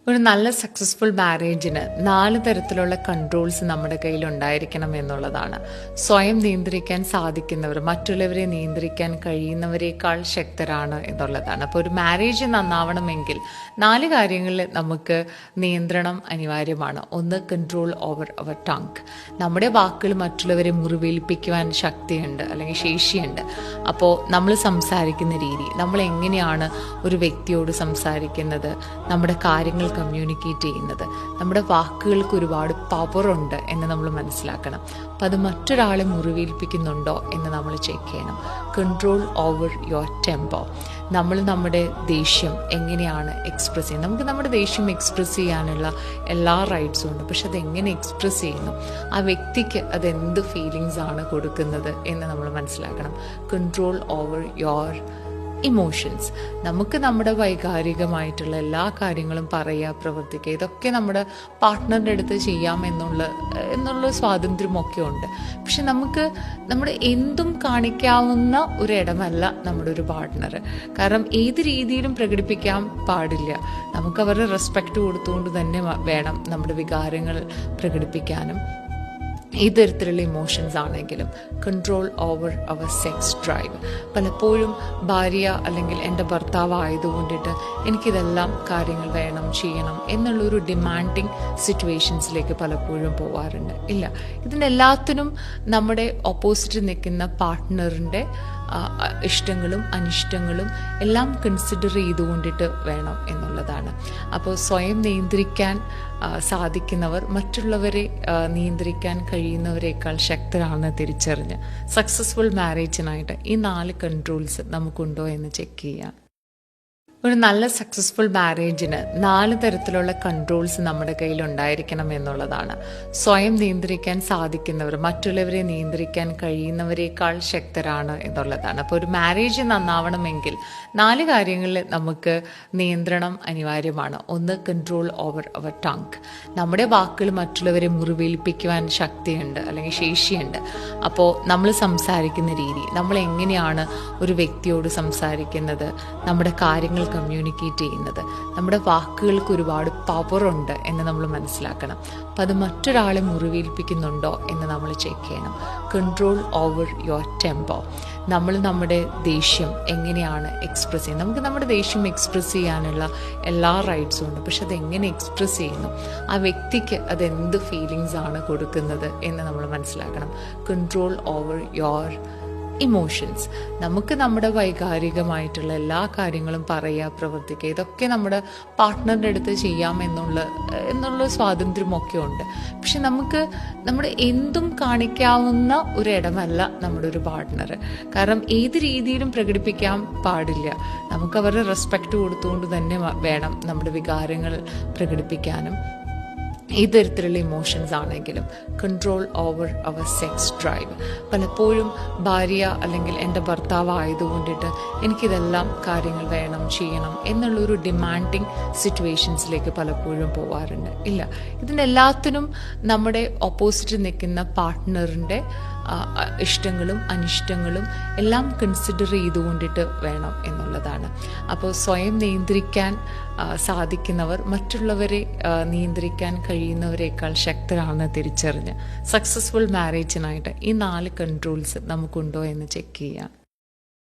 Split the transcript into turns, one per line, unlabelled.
ഒരു നല്ല സക്സസ്ഫുൾ മാരേജിന് 4 തരത്തിലുള്ള കൺട്രോൾസ് നമ്മുടെ കയ്യിൽ ഉണ്ടായിരിക്കണം എന്നുള്ളതാണ്. സ്വയം നിയന്ത്രിക്കാൻ സാധിക്കുന്നവർ മറ്റുള്ളവരെ നിയന്ത്രിക്കാൻ കഴിയുന്നവരെക്കാൾ ശക്തരാണ് എന്നുള്ളതാണ്. അപ്പോൾ ഒരു മാരേജ് നന്നാവണമെങ്കിൽ 4 കാര്യങ്ങളിൽ നമുക്ക് നിയന്ത്രണം അനിവാര്യമാണ്. ഒന്ന്, കൺട്രോൾ ഓവർ അവർ ടങ്. നമ്മുടെ വാക്കുകൾ മറ്റുള്ളവരെ മുറിവേൽപ്പിക്കുവാൻ ശക്തിയുണ്ട് അല്ലെങ്കിൽ ശേഷിയുണ്ട്. അപ്പോൾ നമ്മൾ സംസാരിക്കുന്ന രീതി, നമ്മൾ എങ്ങനെയാണ് ഒരു വ്യക്തിയോട് സംസാരിക്കുന്നത്, നമ്മുടെ കാര്യങ്ങൾ കമ്മ്യൂണിക്കേറ്റ് ചെയ്യുന്നത്, നമ്മുടെ വാക്കുകൾക്ക് ഒരുപാട് പവറുണ്ട് എന്ന് നമ്മൾ മനസ്സിലാക്കണം. അപ്പം അത് മറ്റൊരാളെ മുറിവേൽപ്പിക്കുന്നുണ്ടോ എന്ന് നമ്മൾ ചെക്ക് ചെയ്യണം. Control over your temper. നമ്മൾ നമ്മുടെ ദേഷ്യം എങ്ങനെയാണ് എക്സ്പ്രസ് ചെയ്യുന്നത്. നമുക്ക് നമ്മുടെ ദേഷ്യം എക്സ്പ്രസ് ചെയ്യാനുള്ള എല്ലാ റൈറ്റ്സും ഉണ്ട്. പക്ഷെ അതെങ്ങനെ എക്സ്പ്രസ് ചെയ്യുന്നു, ആ വ്യക്തിക്ക് അതെന്ത് ഫീലിങ്സ് ആണ് കൊടുക്കുന്നത് എന്ന് നമ്മൾ മനസ്സിലാക്കണം. Control over your emotions. നമുക്ക് നമ്മുടെ വൈകാരികമായിട്ടുള്ള എല്ലാ കാര്യങ്ങളും പറയുക, പ്രവർത്തിക്കുക, ഇതൊക്കെ നമ്മുടെ പാർട്ട്ണറിൻ്റെ അടുത്ത് ചെയ്യാം എന്നുള്ള സ്വാതന്ത്ര്യമൊക്കെ ഉണ്ട്. പക്ഷെ നമുക്ക് നമ്മുടെ എന്തും കാണിക്കാവുന്ന ഒരിടമല്ല നമ്മുടെ ഒരു പാർട്ട്ണർ. കാരണം ഏത് രീതിയിലും പ്രകടിപ്പിക്കാൻ പാടില്ല. നമുക്ക് അവരുടെ റെസ്പെക്റ്റ് കൊടുത്തുകൊണ്ട് തന്നെ വേണം നമ്മുടെ വികാരങ്ങൾ പ്രകടിപ്പിക്കാനും. ഏത് തരത്തിലുള്ള ഇമോഷൻസ് ആണെങ്കിലും കൺട്രോൾ ഓവർ അവർ സെക്സ് ഡ്രൈവ്. പലപ്പോഴും ഭാര്യ അല്ലെങ്കിൽ എൻ്റെ ഭർത്താവ് ആയതുകൊണ്ടിട്ട് എനിക്കിതെല്ലാം കാര്യങ്ങൾ വേണം, ചെയ്യണം എന്നുള്ളൊരു ഡിമാൻഡിങ് സിറ്റുവേഷൻസിലേക്ക് പലപ്പോഴും പോകാറുണ്ട്. ഇല്ല, ഇതിൻ്റെ എല്ലാത്തിനും നമ്മുടെ ഓപ്പോസിറ്റ് നിൽക്കുന്ന പാർട്ട്ണറിൻ്റെ ഇഷ്ടങ്ങളും അനിഷ്ടങ്ങളും എല്ലാം കൺസിഡർ ചെയ്തുകൊണ്ടിട്ട് വേണം എന്നുള്ളതാണ്. അപ്പോൾ സ്വയം നിയന്ത്രിക്കാൻ സാധിക്കുന്നവർ മറ്റുള്ളവരെ നിയന്ത്രിക്കാൻ കഴിയുന്നവരെക്കാൾ ശക്തരാണെന്ന് തിരിച്ചറിഞ്ഞ് സക്സസ്ഫുൾ മാരേജിനായിട്ട് ഈ 4 കൺട്രോൾസ് നമുക്കുണ്ടോ എന്ന് ചെക്ക് ചെയ്യാം. ഒരു നല്ല സക്സസ്ഫുൾ മാരേജിന് 4 തരത്തിലുള്ള കൺട്രോൾസ് നമ്മുടെ കയ്യിൽ ഉണ്ടായിരിക്കണം എന്നുള്ളതാണ്. സ്വയം നിയന്ത്രിക്കാൻ സാധിക്കുന്നവർ മറ്റുള്ളവരെ നിയന്ത്രിക്കാൻ കഴിയുന്നവരെക്കാൾ ശക്തരാണ് എന്നുള്ളതാണ്. അപ്പോൾ ഒരു മാരേജ് നന്നാവണമെങ്കിൽ 4 കാര്യങ്ങളിൽ നമുക്ക് നിയന്ത്രണം അനിവാര്യമാണ്. ഒന്ന്, കൺട്രോൾ ഓവർ അവർ ടങ്. നമ്മുടെ വാക്കുകൾ മറ്റുള്ളവരെ മുറിവേൽപ്പിക്കുവാൻ ശക്തിയുണ്ട് അല്ലെങ്കിൽ ശേഷിയുണ്ട്. അപ്പോൾ നമ്മൾ സംസാരിക്കുന്ന രീതി, നമ്മൾ എങ്ങനെയാണ് ഒരു വ്യക്തിയോട് സംസാരിക്കുന്നത്, നമ്മുടെ കാര്യങ്ങൾ കമ്മ്യൂണിക്കേറ്റ് ചെയ്യുന്നത്, നമ്മുടെ വാക്കുകൾക്ക് ഒരുപാട് പവറുണ്ട് എന്ന് നമ്മൾ മനസ്സിലാക്കണം. അപ്പം അത് മറ്റൊരാളെ മുറിവേൽപ്പിക്കുന്നുണ്ടോ എന്ന് നമ്മൾ ചെക്ക് ചെയ്യണം. Control over your temper. നമ്മൾ നമ്മുടെ ദേഷ്യം എങ്ങനെയാണ് എക്സ്പ്രസ് ചെയ്യുന്നത്. നമുക്ക് നമ്മുടെ ദേഷ്യം എക്സ്പ്രസ് ചെയ്യാനുള്ള എല്ലാ റൈറ്റ്സും ഉണ്ട്. പക്ഷെ അതെങ്ങനെ എക്സ്പ്രസ് ചെയ്യുന്നു, ആ വ്യക്തിക്ക് അതെന്ത് ഫീലിങ്സ് ആണ് കൊടുക്കുന്നത് എന്ന് നമ്മൾ മനസ്സിലാക്കണം. Control over your emotions. നമുക്ക് നമ്മുടെ വൈകാരികമായിട്ടുള്ള എല്ലാ കാര്യങ്ങളും പറയുക, പ്രവർത്തിക്കുക, ഇതൊക്കെ നമ്മുടെ പാർട്ട്ണറിൻ്റെ അടുത്ത് ചെയ്യാം എന്നുള്ള സ്വാതന്ത്ര്യമൊക്കെ ഉണ്ട്. പക്ഷെ നമുക്ക് നമ്മുടെ എന്തും കാണിക്കാവുന്ന ഒരിടമല്ല നമ്മുടെ ഒരു പാർട്ട്ണർ. കാരണം ഏത് രീതിയിലും പ്രകടിപ്പിക്കാൻ പാടില്ല. നമുക്ക് അവരുടെ റെസ്പെക്റ്റ് കൊടുത്തുകൊണ്ട് തന്നെ വേണം നമ്മുടെ വികാരങ്ങൾ പ്രകടിപ്പിക്കാനും. ഏത് തരത്തിലുള്ള ഇമോഷൻസ് ആണെങ്കിലും കൺട്രോൾ ഓവർ അവർ സെക്സ് ഡ്രൈവ്. പലപ്പോഴും ഭാര്യ അല്ലെങ്കിൽ എൻ്റെ ഭർത്താവ് ആയതുകൊണ്ടിട്ട് എനിക്കിതെല്ലാം കാര്യങ്ങൾ വേണം, ചെയ്യണം എന്നുള്ളൊരു ഡിമാൻഡിങ് സിറ്റുവേഷൻസിലേക്ക് പലപ്പോഴും പോകാറുണ്ട്. ഇല്ല, ഇതിൻ്റെ എല്ലാത്തിനും നമ്മുടെ ഓപ്പോസിറ്റ് നിൽക്കുന്ന പാർട്ട്ണറിൻ്റെ ഇഷ്ടങ്ങളും അനിഷ്ടങ്ങളും എല്ലാം കൺസിഡർ ചെയ്തുകൊണ്ടിട്ട് വേണം എന്നുള്ളതാണ്. അപ്പോൾ സ്വയം നിയന്ത്രിക്കാൻ സാധിക്കുന്നവർ മറ്റുള്ളവരെ നിയന്ത്രിക്കാൻ കഴിയുന്നവരെക്കാൾ ശക്തരാണെന്ന് തിരിച്ചറിഞ്ഞ് സക്സസ്ഫുൾ മാരേജിനായിട്ട് ഈ 4 കൺട്രോൾസ് നമുക്കുണ്ടോ എന്ന് ചെക്ക് ചെയ്യാം.